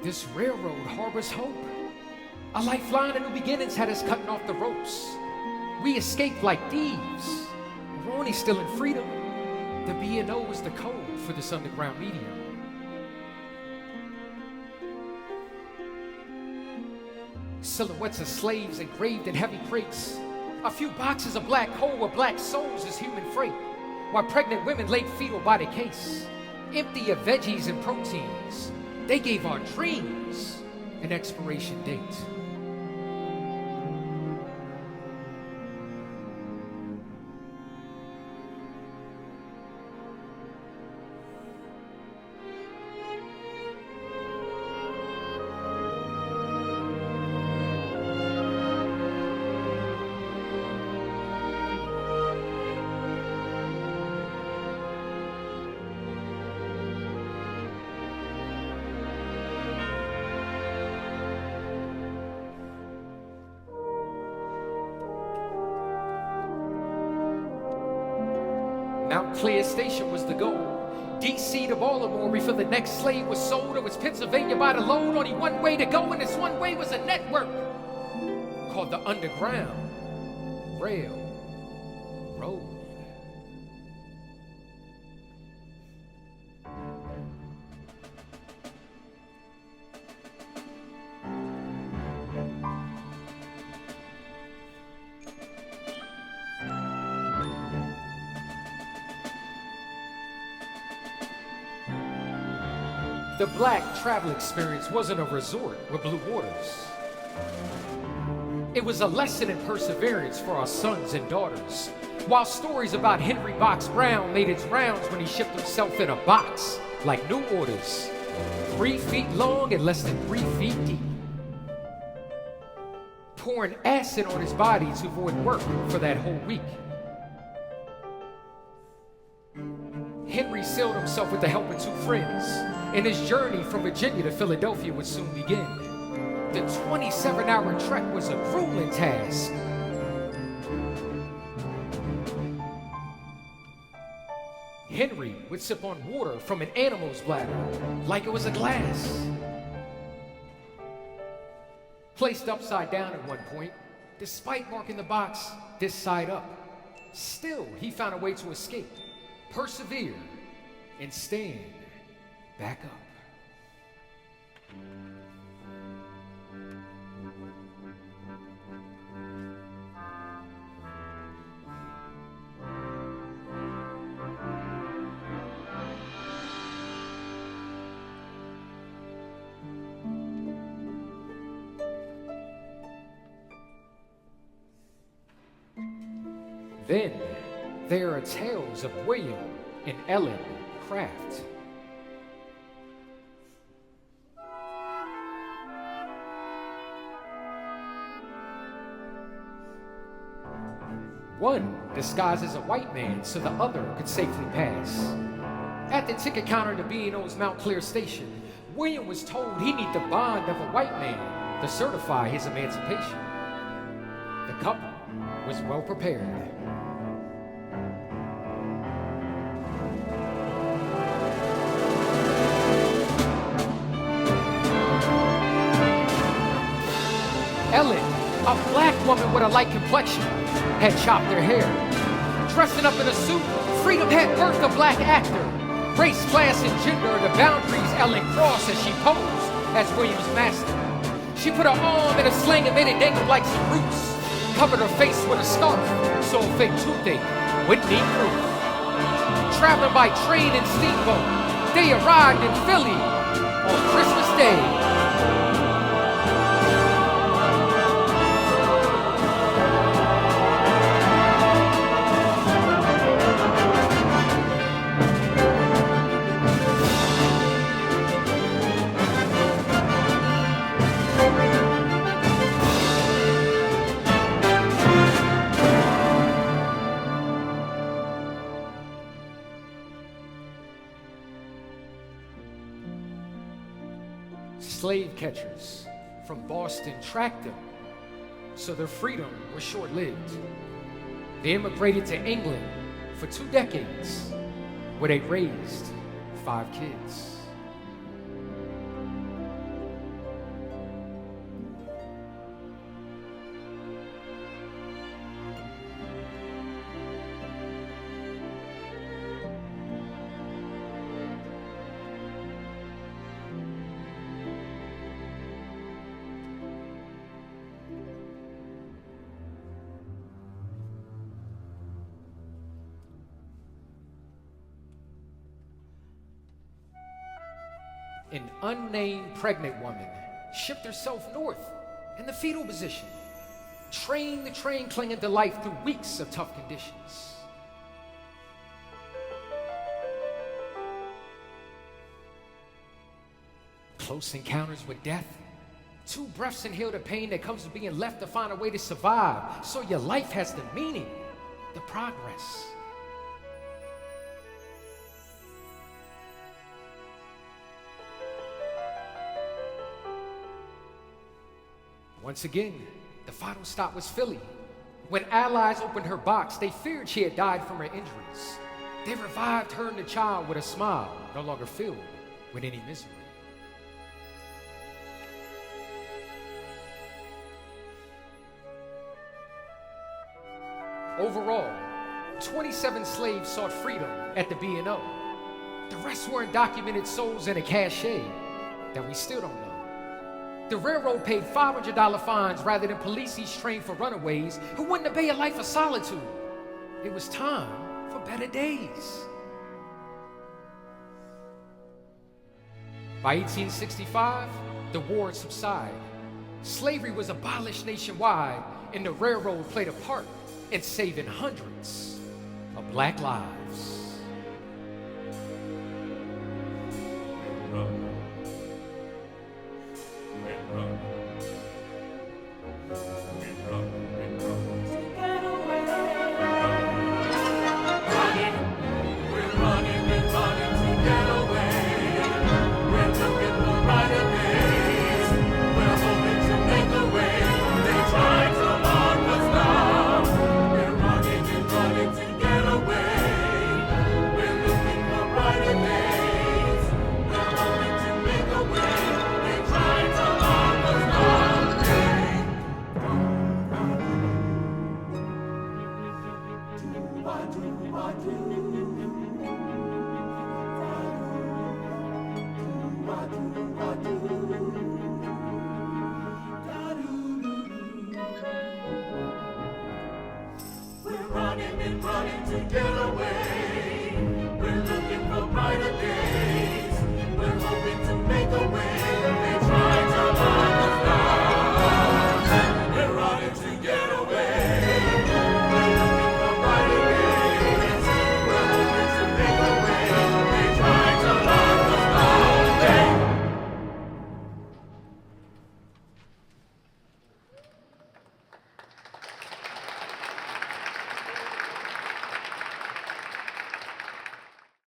This railroad harbors hope. A lifeline of new beginnings had us cutting off the ropes. We escaped like thieves. We're only still in freedom. The B&O was the code for this underground medium. Silhouettes of slaves engraved in heavy crates. A few boxes of black coal with black souls as human freight. While pregnant women laid fetal by the case. Empty of veggies and proteins. They gave our dreams an expiration date. Mount Clear Station was the goal. DC to Baltimore before the next slave was sold. It was Pennsylvania by the load. Only one way to go, and this one way was a network called the Underground Railroad. The black travel experience wasn't a resort with blue waters. It was a lesson in perseverance for our sons and daughters. While stories about Henry Box Brown made its rounds when he shipped himself in a box like new orders, 3 feet long and less than 3 feet deep. Pouring acid on his body to avoid work for that whole week. Henry sealed himself with the help of 2 friends, and his journey from Virginia to Philadelphia would soon begin. The 27-hour trek was a grueling task. Henry would sip on water from an animal's bladder like it was a glass. Placed upside down at one point, despite marking the box this side up, still he found a way to escape, persevere, and stand back up. Then there are tales of William and Ellen Craft. One disguised as a white man so the other could safely pass. At the ticket counter at the B&O's Mount Clear Station, William was told he needed the bond of a white man to certify his emancipation. The couple was well prepared. Ellen, a black woman with a light complexion, had chopped her hair. Dressing up in a suit, freedom had birthed a black actor. Race, class, and gender are the boundaries Ellen crossed as she posed as William's master. She put her arm in a sling and made it dangle like some roots. Covered her face with a scarf so a fake toothache wouldn't need proof. Traveling by train and steamboat, they arrived in Philly on Christmas Day. Slave catchers from Boston tracked them, so their freedom was short-lived. They immigrated to England for 2 decades, where they raised 5 kids. An unnamed pregnant woman shipped herself north in the fetal position, train the train clinging to life through weeks of tough conditions. Close encounters with death, 2 breaths inhale the pain that comes with being left to find a way to survive, so your life has the meaning, the progress. Once again, the final stop was Philly. When allies opened her box, they feared she had died from her injuries. They revived her and the child with a smile, no longer filled with any misery. Overall, 27 slaves sought freedom at the B&O. The rest were undocumented souls in a cache that we still don't know. The railroad paid $500 fines rather than police each train for runaways who wouldn't obey a life of solitude. It was time for better days. By 1865, the war had subsided. Slavery was abolished nationwide, and the railroad played a part in saving hundreds of black lives.